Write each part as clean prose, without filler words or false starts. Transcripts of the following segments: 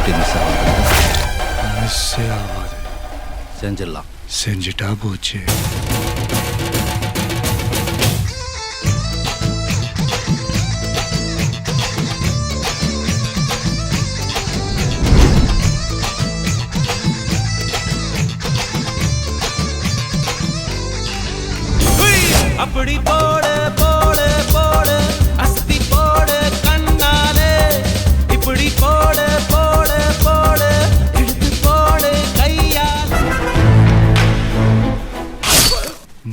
வாட்டி மிஸ் ஆகும். மிஸ்ஸே ஆகாது. செஞ்சிடலாம். செஞ்சுட்டா போச்சு. அப்படி போடு போடு போடு அஸ்தி போடு கண்ணாலே, இப்படி போடு போடு போடு எடுத்து போடு கையால்.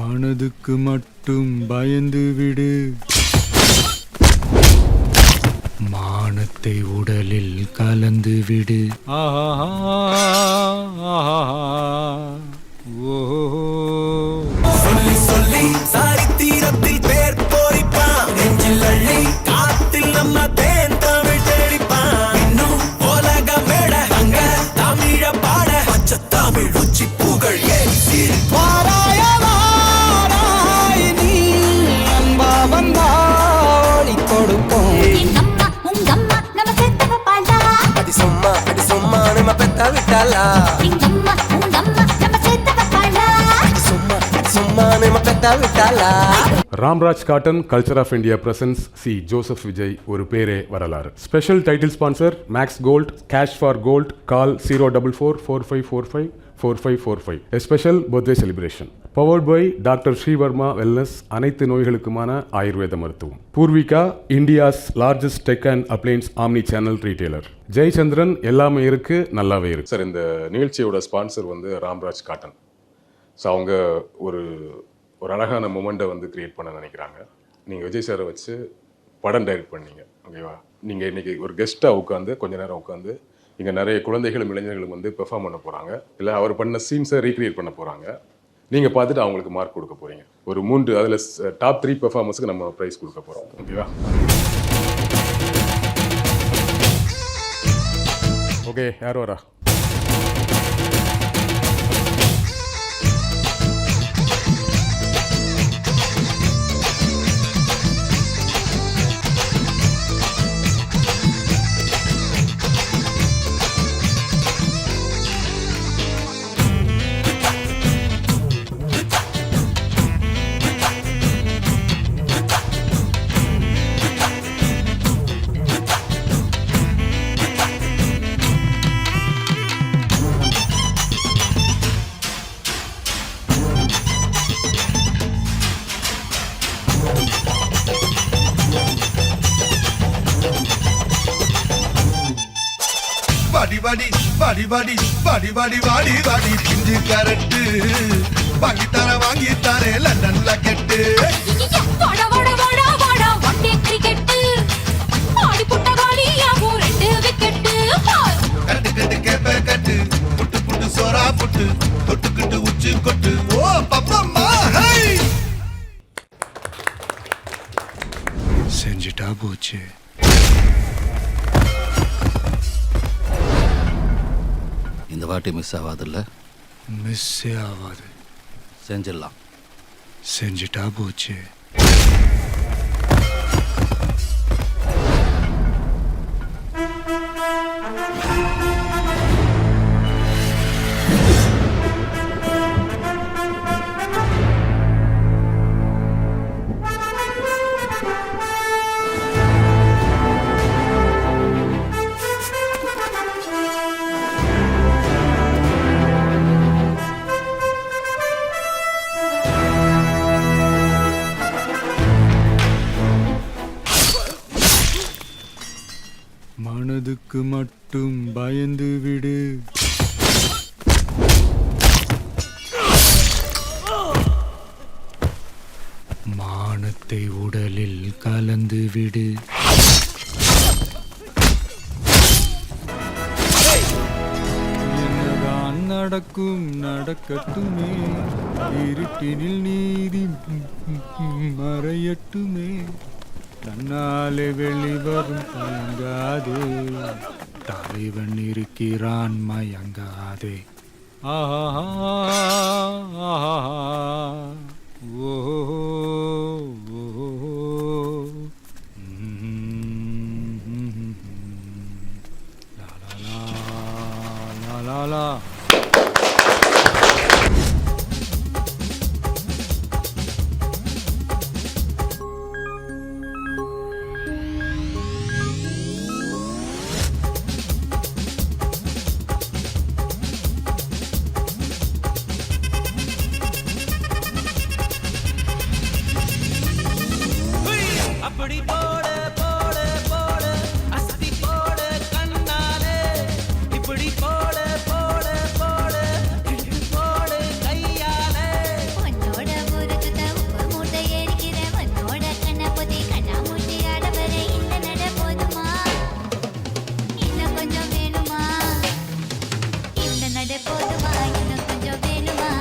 மனதுக்கு மட்டும் பயந்து விடு, மானத்தை உடலில் கலந்து விடு. சொல்லி சொல்லி சரித்திரத்தில் பேர் போரிப்பான், நெஞ்சில் அள்ளி காத்தில் நம்ம தேன் தமிழ் தேடிப்பான். இன்னும் உலக மேட அங்க தமிழ பாட பச்சை தமிழ் உச்சி புகழ் ஏன் சிரிப்பாராய வாராய் நீ அன்பா வந்தா ஒளி கொடுக்கும். அடி சும்மா நம்ம பெத்த விட்டாளா, சும்மா நம்ம பெத்த விட்டாளா. Ramraj cotton culture of India presents C Joseph Vijay ஒரு பேரே வரலாறு. Special title sponsor maths gold, cash for gold, call 04445454545. A special birthday celebration. Powered by doctor Sreevarma wellness, அனைத்து நோய்களுக்குமான ஆயுர்வேத மருத்துவம். Poorvika, India's largest tech and appliance omni channel retailer. Jayachandran, எல்லாமே இருக்கு நல்லாவே இருக்கு. சார், இந்த நிகழ்ச்சியோட ஸ்பான்சர் வந்து ராம்ராஜ் காட்டன். ஸோ அவங்க ஒரு அழகான மொமெண்ட்டை வந்து கிரியேட் பண்ண நினைக்கிறாங்க. நீங்கள் விஜய் சாரை வச்சு படம் டைரக்ட் பண்ணீங்க, ஓகேவா? நீங்கள் இன்றைக்கி ஒரு கெஸ்ட்டாக உட்காந்து கொஞ்ச நேரம் உட்காந்து இங்கே நிறைய குழந்தைகளும் இளைஞர்களும் வந்து பெர்ஃபார்ம் பண்ண போகிறாங்க, இல்லை அவர் பண்ண சீன்ஸை ரீக்ரியேட் பண்ண போகிறாங்க. நீங்கள் பார்த்துட்டு அவங்களுக்கு மார்க் கொடுக்க போகிறீங்க. ஒரு 3 அதில் டாப் 3 பெர்ஃபார்மன்ஸுக்கு நம்ம ப்ரைஸ் கொடுக்க போகிறோம், ஓகேவா? ஓகே, யார் வரா? வாடி வாடி வாடி வாடி வாடி வாடி வாடி வாடி பிஞ்சு கரட்டு வாங்கி தாரே லண்டன்ல கெட்டு. கட்டு கட்டு கேப்ப கட்டு புட்டு புட்டு சோரா புட்டு தொட்டுக்கிட்டு உச்சி கொட்டு. ஓ பப்பம்மா ஹை, செஞ்சுட்டா போச்சு. இந்த வாட்டி மிஸ் ஆகாதுல்ல? மிஸ்ஸே ஆகாது. செஞ்சிடலாம். செஞ்சுட்டா போச்சு. மனதுக்கு மட்டும் பயந்து விடு, மானத்தை உடலில் கலந்து விடு. என்னதான் நடக்கும் நடக்கட்டுமே, இருட்டினில் நீதி மறையட்டுமே, தன்னாலே வெளிவரும் தயங்காதே, தலைவன் இருக்கிறான் மயங்காதே. ஆஹா ஓ லா லா லா. சாலா அப்படி போடு போடு போடு அஸ்தி போடு கண்ணாலே இப்படி போடு போடு போடு இழுத்து போடு கையாலே உன்னோட ஊருக்கு உப்பு மூட்டை ஏறிக்கிற உன்னோட கண்ணை பொதி கண்ணா மூட்டி ஆடவர இந்த நட போதுமா இன்னும் கொஞ்சம் வேணுமா இந்த நட போதுமா இன்னும் கொஞ்சம் வேணுமா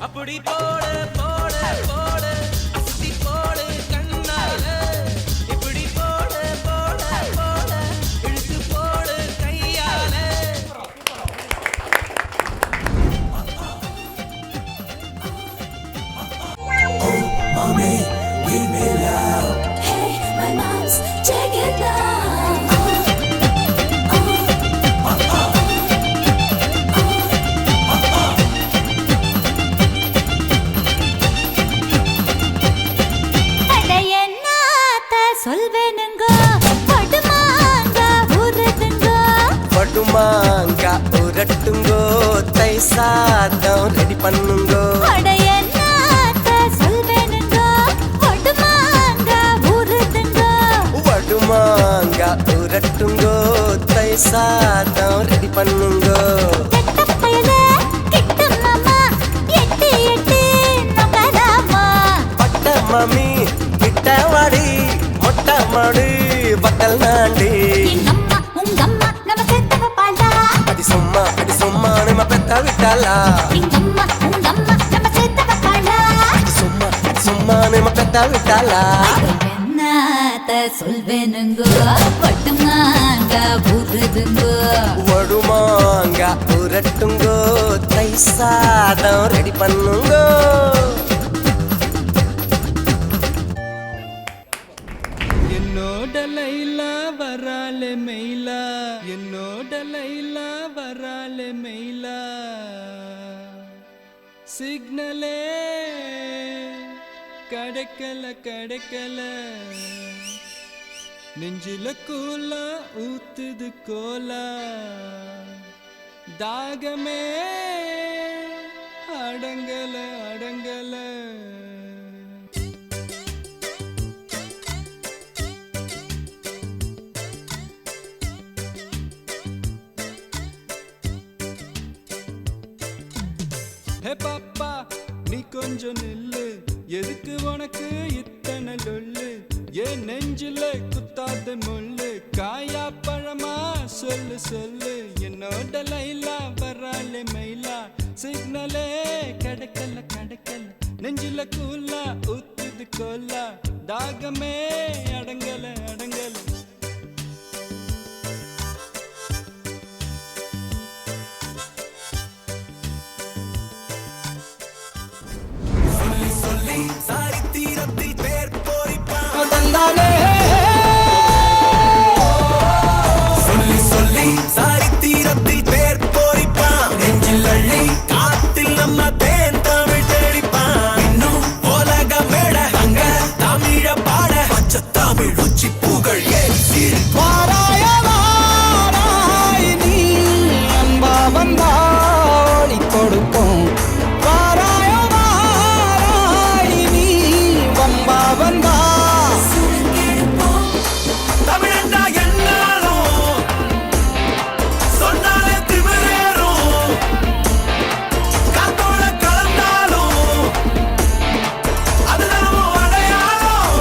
அப்படி போடு போடு போடு அஸ்தி போடு கண்ணாலே இப்படி போடு போடு போடு இழுத்து போடு கையாலே மாமே give me love Hey, my mom's checking now. சொல்வேனுங்க படுமாங்க ஊருதுங்க படுமாங்க உரட்டுங்கோ தை சாதம் ரெடி பண்ணுங்கோ அடையன்னாத்த சொல்வேனுங்க படுமாங்க ஊருதுங்க படுமாங்க உரட்டுங்கோ தை சாதம் ரெடி பண்ணுங்கோ கெட்டப்பயல கிட்ட மாமா எட்டி எட்டி நகராமா பட்ட மம்மி கிட்ட வாடி மொட்டை மாடு பக்கல் நாண்டி எங்கம்மா உங்கம்மா நம்ம செத்தவ பாலா அடி சும்மா நம்ம பெத்த விட்டாலா எங்கம்மா உங்கம்மா நம்ம செத்தவ பாலா அடி சும்மா நம்ம பெத்த விட்டாலா என்னத்த சொல்வேனுங்க படுமாங்க ஊருதுங்க வடுமாங்க உரட்டுங்கோ தை சாதம் ரெடி பண்ணுங்கோ என்னோட லைலா வராலே மெயிலா என்னோட லைலா வராலே மெயிலா சிக்னலே கிடைக்கல நெஞ்சில கூலா ஊத்துது கோலா தாகமே அடங்கல ஹே பாப்பா நீ கொஞ்சம் நில்லு எதுக்கு உனக்கு இத்தனை லொல்லு ஏன் நெஞ்சில குத்தாத முள்ளு காயா பழமா சொல்லு என்னோட லைலா வராலே மயிலா சிக்னலே கிடைக்கல நெஞ்சில கூலா ஊத்துது கோலா தாகமே அடங்கல சொல்லி சரித்திரத்தில் பேர் போரிப்பான் சொல்லி சரித்திரத்தில் பேர் போரிப்பான் நெஞ்சில் அள்ளி காத்தில் நம்ம தேன் தமிழ் தேடிப்பான் இன்னும் உலக மேட அங்க தமிழ பாட பச்சை தமிழ் உச்சி புகழ் ஏறி சீர் நீ அன்பா வந்தாடி கொடுக்கும் தமிழண்டா என்னாலும் சொன்னாலே திமிரேறும் காத்தோட கலந்தாலும் அதுதான் அடையாளம்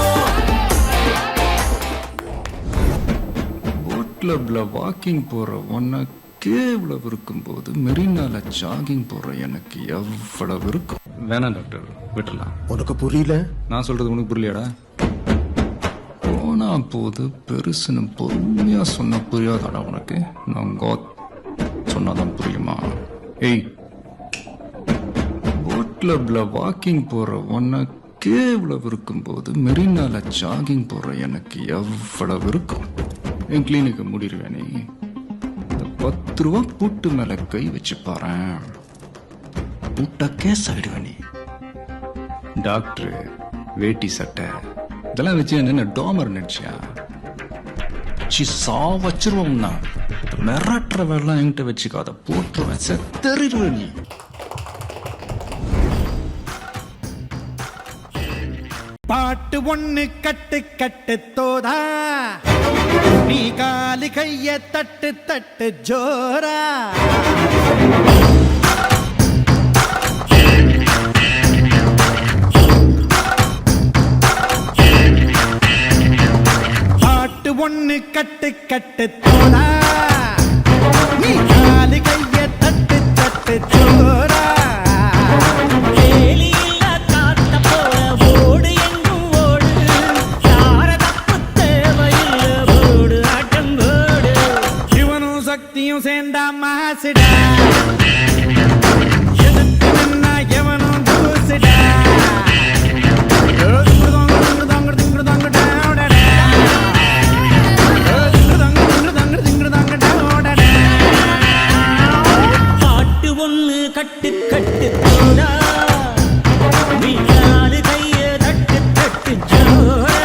போட் கிளப்ல வாக்கிங் போற ஒன்ன கேவ்ல இருக்கும்போது மெரினால ஜாகிங் போற எனக்கு எவ்வளவு இருக்கும். வேணாம் டாக்டர், விட்டுலாம். உனக்கு புரியல? நான் சொல்றது உனக்கு புரியலையாடா? போனா போது பெருசுன்னு பொறுமையா சொன்ன புரியாதாடா உனக்கு? நான் சொன்னாதான் புரியுமா? ஏய், போட் கிளப்ல வாக்கிங் போற ஒன்ன உனக்கே இவ்வளவு இருக்கும்போது மெரினால ஜாகிங் போற எனக்கு எவ்வளவு இருக்கும்? என் கிளினிக்கை மூடிடுவேனே. இந்த 10 ரூபா பூட்டு மேல கை வச்சு பாறேன், பூட்டா கேஸ் ஆயிடுவேனே. டாக்டர் வேட்டி சட்டை இதெல்லாம் வச்சு என்ன டோமர் நினைச்சியா? வச்சிருவோம்னா மிரட்டுற வேலை என்கிட்ட வச்சுக்காத, போட்டுருவேன், செத்தறிடுவேன் நீ. பாட்டு ஒண்ணு கட்டு கட்டு தோதா, நீ காலி கைய தட்டு தட்டு ஜோரா. பாட்டு ஒண்ணு கட்டு கட்டு தோதா, நீ காலி கைய தட்டு தட்டு ஜோரா. சேர்ந்தா மாசுடா, எதிர்த்து நின்னா எவனும் தூசுடா. பாட்டு ஒண்ணு கட்டு கட்டு தோடா, நீ காலு கைய தட்டு தட்டு ஜோரா.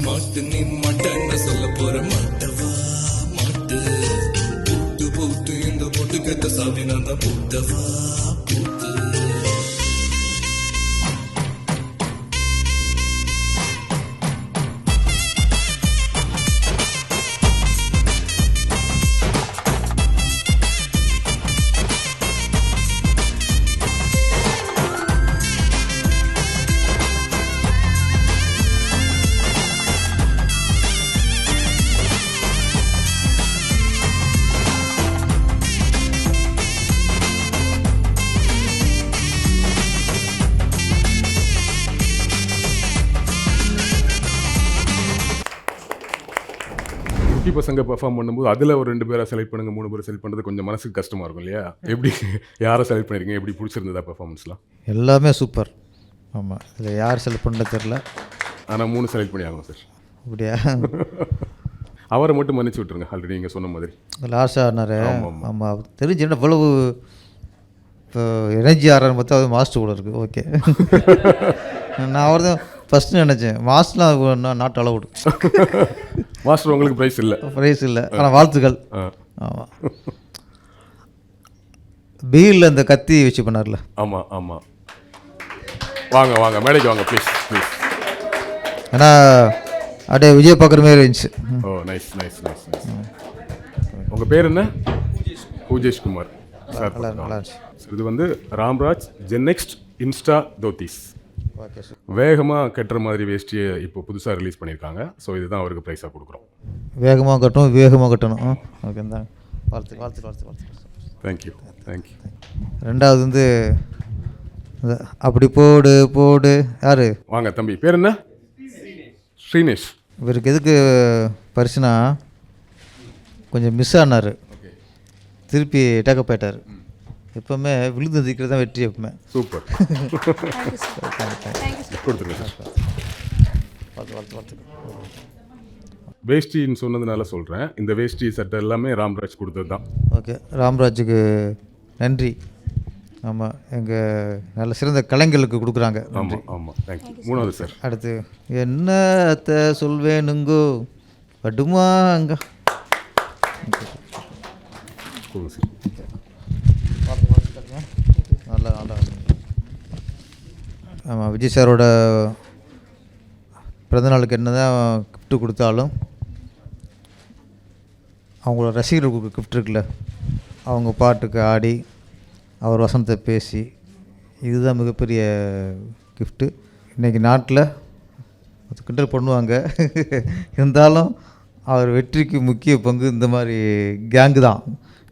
மாட்டு நீ மாட்டேன்னு சொல்ல போற மாட்டவா மாட்டு, பூட்டு பூட்டு இந்த பொட்டு கெட்ட சாமி நான் தான் பூட்டவா பூட்டு. குட்டி பசங்க பெர்ஃபார்ம் பண்ணும்போது அதில் ஒரு 2 பேரை செலக்ட் பண்ணுங்க, 3 பேரை செலக்ட் பண்ணுறது கொஞ்சம் மனசுக்கு கஷ்டமாக இருக்கும் இல்லையா? எப்படி யாரை செலக்ட் பண்ணியிருக்கீங்க? எப்படி பிடிச்சிருந்ததா பெர்ஃபார்மன்ஸ்லாம்? எல்லாமே சூப்பர். ஆமாம், இதில் யார் செலக்ட் பண்ணுறது தெரில, ஆனால் 3 செலக்ட் பண்ணி ஆகணும் சார். அப்படியா? அவரை மட்டும் மன்னிச்சு விட்டுருங்க, ஆல்ரெடி நீங்கள் சொன்ன மாதிரி. லாஸ்ட் ஆனார். ஆமாம், தெரிஞ்சு என்ன இவ்வளவு இப்போ எனர்ஜி ஆடுறான்னு பார்த்தா அது மாஸ்டர் கூட இருக்குது. ஓகே, நான் அவர் தான் ஃபஸ்ட்டு நினச்சேன். மாஸ்டர்லாம் நாட் அலவுடு. மாஸ்டர் உங்களுக்கு ப்ரைஸ் இல்லை? ப்ரைஸ் இல்லை, ஆனால் வாழ்த்துக்கள். ஆமாம், பியில் அந்த கத்தி வச்சு பண்ணார்ல. ஆமாம் ஆமாம், வாங்க வாங்க மேடைக்கு வாங்க ப்ளீஸ் ப்ளீஸ். ஏன்னா அப்படியே விஜய் பார்க்குற மாதிரி இருந்துச்சு. Oh nice nice nice nice. உங்கள் பேர் என்ன? பூஜேஷ் குமார் சார். நல்லா இருந்துச்சு. இது வந்து Ramraj GenNext insta dhotis. Okay sir. வேகமாக கட்டுற மாதிரி வேஷ்டியை இப்போ புதுசாக ரிலீஸ் பண்ணியிருக்காங்க. ஸோ இதுதான் அவருக்கு ப்ரைஸாக கொடுக்குறோம். வேகமாக கட்டணும், வேகமாக கட்டணும். ஓகே தான். வாழ்த்து வாழ்த்து வாழ்த்து வாழ்த்து. Thank you thank you. ரெண்டாவது வந்து அப்படி போடு போடு. யார்? வாங்க தம்பி, பேர் என்ன? ஸ்ரீனேஷ். இவருக்கு எதுக்கு பரிசுனா, கொஞ்சம் மிஸ் ஆனார், திருப்பி டேக்கப் ஆயிட்டார். எப்பவுமே விழுந்து திக்கிறது தான் வெற்றி. எப்பவுமே சூப்பர். கொடுத்துருங்க சார். வாழ்த்து வாழ்த்து வாழ்த்து. வேஷ்டின்னு சொன்னதுனால சொல்கிறேன், இந்த வேஷ்டி சட்டை எல்லாமே ராம்ராஜ் கொடுத்தது தான். ஓகே, ராம்ராஜுக்கு நன்றி. ஆமாம், எங்கள் நல்ல சிறந்த கலைஞர்களுக்கு கொடுக்குறாங்க. ஆமாம் ஆமாம், தேங்க்யூ. 3வது சார். அடுத்து என்னத்தை சொல்வேனுங்கோ பட்டுமா அங்கே கொடுங்க சார். நல்லா நல்லா ஆமாம், விஜய் சாரோட பிறந்தநாளுக்கு என்ன தான் கிஃப்ட்டு கொடுத்தாலும் அவங்களோட ரசிகர்களுக்கு கிஃப்ட் இருக்குல்ல, அவங்க பாட்டுக்கு ஆடி அவர் வசனத்தை பேசி, இதுதான் மிகப்பெரிய கிஃப்ட்டு. இன்றைக்கி நாட்டில் கிண்டல் பண்ணுவாங்க, இருந்தாலும் அவர் வெற்றிக்கு முக்கிய பங்கு இந்த மாதிரி கேங்கு தான்.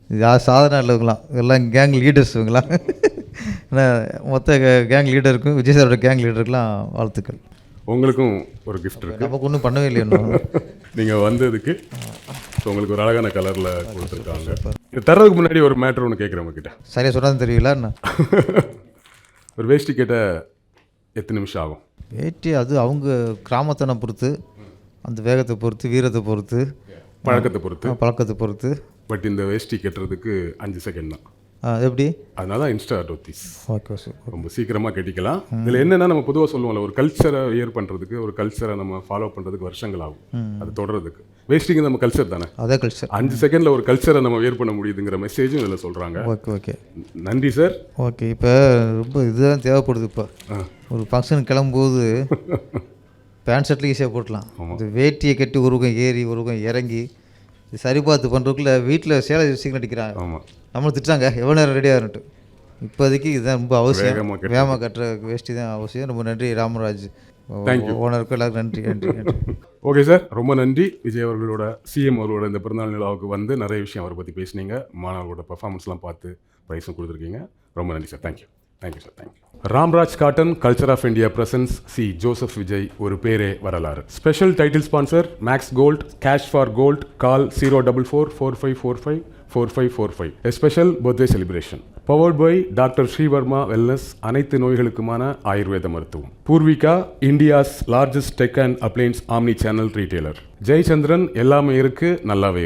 இது சாதாரண இல்லைங்களாம், எல்லாம் கேங் லீடர்ஸ் இவங்களாம். மொத்த கேங் லீடருக்கும் விஜய் சாரோட கேங் லீடருக்கெலாம் வாழ்த்துக்கள். உங்களுக்கும் ஒரு கிஃப்ட் இருக்கு. நமக்கு ஒன்றும் பண்ணவே இல்லை இன்னும். நீங்கள் வந்ததுக்கு ஸோ உங்களுக்கு ஒரு அழகான கலரில் கொடுத்துருக்காங்க. இது தர்றதுக்கு முன்னாடி ஒரு மேட்ரு ஒன்று கேட்குறேன் உங்ககிட்ட. சரியாக சொன்னது தெரியல என்ன? ஒரு வேஷ்டி கேட்ட எத்தனை நிமிஷம் ஆகும்? வேட்டி அது அவங்க கிராமத்தனை பொறுத்து, அந்த வேகத்தை பொறுத்து, வீரத்தை பொறுத்து, பழக்கத்தை பொறுத்து. பட் இந்த வேஷ்டி கட்டுறதுக்கு 5 செகண்ட் தான். எப்படி? அதனால தான் இன்ஸ்டா டோத்திஸ். ஓகே சார், ரொம்ப சீக்கிரமாக கட்டிக்கலாம். இதில் என்னென்னா, நம்ம பொதுவாக சொல்லுவோம்ல, ஒரு கல்ச்சரை இயர் பண்ணுறதுக்கு, ஒரு கல்ச்சரை நம்ம ஃபாலோ பண்ணுறதுக்கு வருஷங்கள் ஆகும் அது தொடர்றதுக்கு. வேஸ்டிங் நம்ம கல்ச்சர் தானே, அதே கல்ச்சர். 5 செகண்டில் ஒரு கல்ச்சரை நம்ம வியர் பண்ண முடியுதுங்கிற மெசேஜும் இதில் சொல்கிறாங்க. ஓகே ஓகே, நன்றி சார். ஓகே, இப்போ ரொம்ப இதுதான் தேவைப்படுது. இப்போ ஒரு ஃபங்க்ஷன் கிளம்பும்போது பேண்ட் ஷர்ட்டில் ஈஸியாக போட்டலாம். இந்த வேட்டியை கட்டி ஒரு பக்கம் ஏறி ஒரு பக்கம் இறங்கி இது சரி பார்த்து பண்ணுறதுக்குள்ள வீட்டில் சேலை சீக்கிரம் அடிக்கிறாங்க. ஆமாம், நம்மளும் திட்டாங்க எவ்வளோ நேரம் ரெடியாகன்ட்டு. இப்போதைக்கு இதுதான் ரொம்ப அவசியம், வேகமாக கட்டுற வேஷ்டி தான் அவசியம். ரொம்ப நன்றி ராமராஜ் ஓனருக்கும் எல்லாருக்கும் நன்றி நன்றி நன்றி. ஓகே சார், ரொம்ப நன்றி. விஜய் அவர்களோட சிஎம் அவர்களோட இந்த பிறந்தநாள் நிலாவுக்கு வந்து நிறைய விஷயம் அவரை பற்றி பேசுனீங்க. மாணவர்களோட பர்ஃபார்மன்ஸ்லாம் பார்த்து ப்ரைஸும் கொடுத்துருக்கீங்க. ரொம்ப நன்றி sir. Thank you thank you sir, thank you. Ramraj cotton culture of India presents C Joseph Vijay ஒரு பேரே வரலாறு. Special title sponsor maths gold. Cash for gold. Call 04445454545. A special birthday celebration. Powered by doctor Sreevarma wellness, அனைத்து நோய்களுக்குமான ஆயுர்வேத மருத்துவம். Poorvika, India's largest tech and appliances omni channel retailer. Jayachandran, எல்லாமே இருக்கு நல்லாவே இருக்கு.